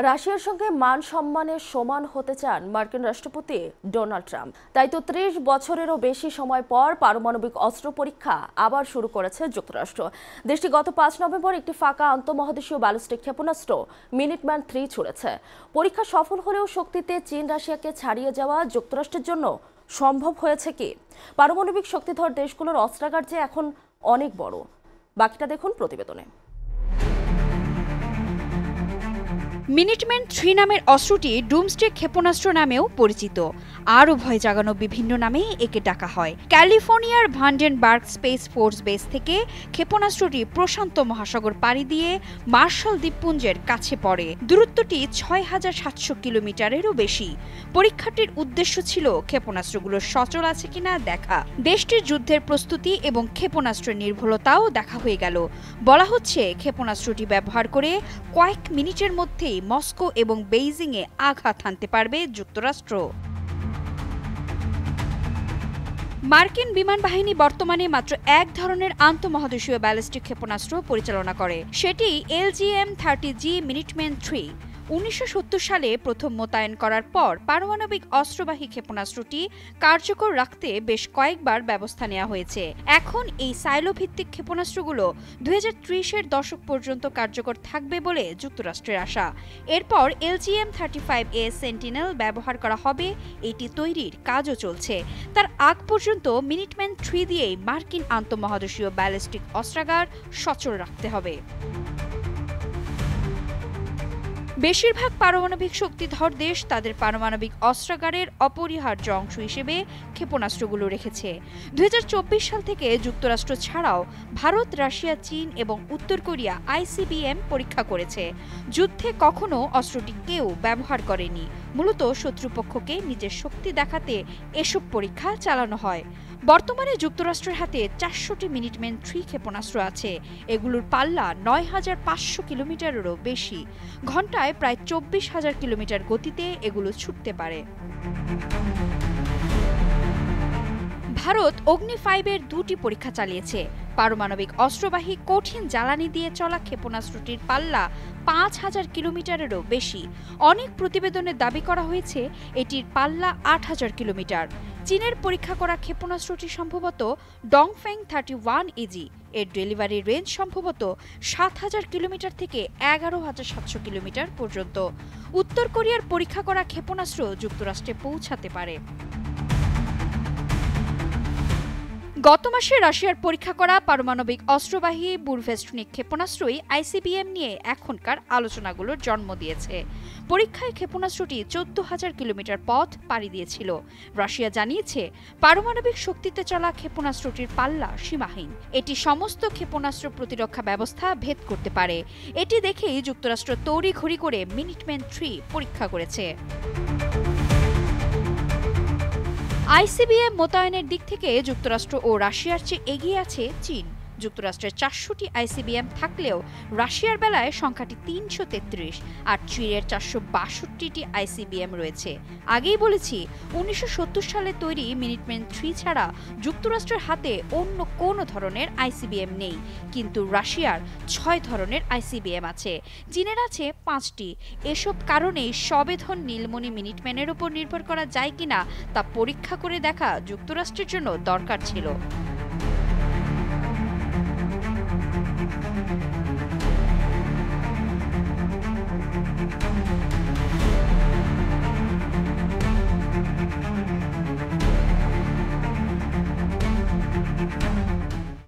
রাশিয়ার সঙ্গে মান সম্মানের সমান হতে চান মার্কিন রাষ্ট্রপতি ডোনাল্ড ট্রাম্প। তাই তো ৩০ বছরেরও বেশি সময় পর পারমাণবিক অস্ত্র পরীক্ষা আবার শুরু করেছে যুক্তরাষ্ট্র। দেশটি গত ৫ নভেম্বর একটি ফাঁকা আন্তঃমহাদেশীয় ব্যালিস্টিক ক্ষেপণাস্ত্র মিনিটম্যান-3 ছুড়েছে। পরীক্ষা সফল হলেও শক্তিতে চীন রাশিয়াকে ছাড়িয়ে যাওয়া যুক্তরাষ্ট্রের জন্য সম্ভব হয়েছে কি? পারমাণবিক শক্তিধর দেশগুলোর অস্ত্রাগার যে এখন অনেক বড়। বাকিটা দেখুন প্রতিবেদনে। মিনিটম্যান-3 নামের অস্ত্রটি ডুমসডে ক্ষেপণাস্ত্র নামেও পরিচিত। আরও ভয় জাগানো বিভিন্ন নামে একে ডাকা হয়। ক্যালিফোর্নিয়ার ভান্ডেনবার্গ স্পেস ফোর্স বেস থেকে ক্ষেপণাস্ত্রটি প্রশান্ত মহাসাগর পাড়ি দিয়ে মার্শাল দ্বীপপুঞ্জের কাছে পড়ে। দূরত্বটি ৬,৭০০ কিলোমিটারেরও বেশি। পরীক্ষাটির উদ্দেশ্য ছিল ক্ষেপণাস্ত্রগুলো সচল আছে কিনা দেখা। দেশটির যুদ্ধের প্রস্তুতি এবং ক্ষেপণাস্ত্রের নির্ভুলতাও দেখা হয়ে গেল। বলা হচ্ছে ক্ষেপণাস্ত্রটি ব্যবহার করে কয়েক মিনিটের মধ্যেই মস্কো এবং বেইজিংয়ে আঘাত হানতে পারবে যুক্তরাষ্ট্র। মার্কিন বিমান বাহিনী বর্তমানে মাত্র এক ধরনের আন্তঃমহাদেশীয় ব্যালিস্টিক ক্ষেপণাস্ত্র পরিচালনা করে, সেটি LGM-30G মিনিটম্যান-3। ১৯৭০ সালে প্রথম মোতায়েন করার পর পারমাণবিক অস্ত্রবাহী ক্ষেপণাস্ত্রটি কার্যকর রাখতে বেশ কয়েকবার ব্যবস্থা নেওয়া হয়েছে। এখন এই সাইলো ভিত্তিক ক্ষেপণাস্ত্রগুলো ২০৩০-এর দশক পর্যন্ত কার্যকর থাকবে বলে যুক্তরাষ্ট্রের আশা। এরপর LGM-35A সেন্টিনেল ব্যবহার করা হবে, এটি তৈরির কাজও চলছে। তার আগ পর্যন্ত মিনিটম্যান-3 দিয়েই মার্কিন আন্তঃমহাদেশীয় ব্যালিস্টিক অস্ত্রাগার সচল রাখতে হবে। বেশিরভাগ পারমাণবিক শক্তিধর দেশ তাদের পারমাণবিক অস্ত্রাগারের অপরিহার্য অংশ হিসেবে ক্ষেপণাস্ত্রগুলো রেখেছে। ২০২৪ সাল থেকে যুক্তরাষ্ট্র ছাড়াও ভারত, রাশিয়া, চীন এবং উত্তর কোরিয়া ICBM পরীক্ষা করেছে। যুদ্ধে কখনো অস্ত্রটি কেউ ব্যবহার করেনি। মূলত শত্রুপক্ষকে নিজের শক্তি দেখাতে এসব পরীক্ষা চালানো হয়। বর্তমানে যুক্তরাষ্ট্রের হাতে ৪০০টি মিনিটম্যান-3 ক্ষেপণাস্ত্র আছে। এগুলোর পাল্লা ৯,৫০০ কিলোমিটারেরও বেশি। ঘণ্টায় প্রায় ২৪,০০০ কিলোমিটার গতিতে এগুলো ছুটতে পারে। ভারত অগ্নি-5-এর ২টি পরীক্ষা চালিয়েছে। পারমাণবিক অস্ত্রবাহী কঠিন জ্বালানি দিয়ে চলা ক্ষেপণাস্ত্রটির পাল্লা ৫,০০০ কিলোমিটারেরও বেশি। অনেক প্রতিবেদনে দাবি করা হয়েছে এটির পাল্লা ৮,০০০ কিলোমিটার। চীনের পরীক্ষা করা ক্ষেপণাস্ত্রটি সম্ভবত ডংফেং-31AG। এর ডেলিভারি রেঞ্জ সম্ভবত ৭,০০০ কিলোমিটার থেকে ১১,৭০০ কিলোমিটার পর্যন্ত। উত্তর কোরিয়ার পরীক্ষা করা ক্ষেপণাস্ত্র যুক্তরাষ্ট্রে পৌঁছাতে পারে। গত মাসে রাশিয়ার পরীক্ষা করা পারমাণবিক অস্ত্রবাহী বুরভেস্টনিক ক্ষেপণাস্ত্রই ICBM নিয়ে এখনকার আলোচনাগুলোর জন্ম দিয়েছে। পরীক্ষায় ক্ষেপণাস্ত্রটি ১৪,০০০ কিলোমিটার পথ পাড়ি দিয়েছিল। রাশিয়া জানিয়েছে পারমাণবিক শক্তিতে চলা ক্ষেপণাস্ত্রটির পাল্লা সীমাহীন। এটি সমস্ত ক্ষেপণাস্ত্র প্রতিরক্ষা ব্যবস্থা ভেদ করতে পারে। এটি দেখেই যুক্তরাষ্ট্র তড়িঘড়ি করে মিনিটম্যান-3 পরীক্ষা করেছে। ICBM মোতায়েনের দিক থেকে যুক্তরাষ্ট্র ও রাশিয়ার চেয়ে এগিয়ে আছে চীন। যুক্তরাষ্ট্রের ৪০০টি ICBM থাকলেও রাশিয়ার বেলায় সংখ্যাটি ৩৩৩, আর চীনের ৪৬২টি ICBM রয়েছে। আগেই বলেছি ১৯৭০ সালে তৈরি মিনিটম্যান-3 ছাড়া যুক্তরাষ্ট্রের হাতে অন্য কোনো ধরনের ICBM নেই, কিন্তু রাশিয়ার ৬ ধরনের ICBM আছে, চীনের আছে ৫টি। এসব কারণেই সবেধন নীলমণি মিনিটম্যানের উপর নির্ভর করা যায় কিনা তা পরীক্ষা করে দেখা যুক্তরাষ্ট্রের জন্য দরকার ছিল।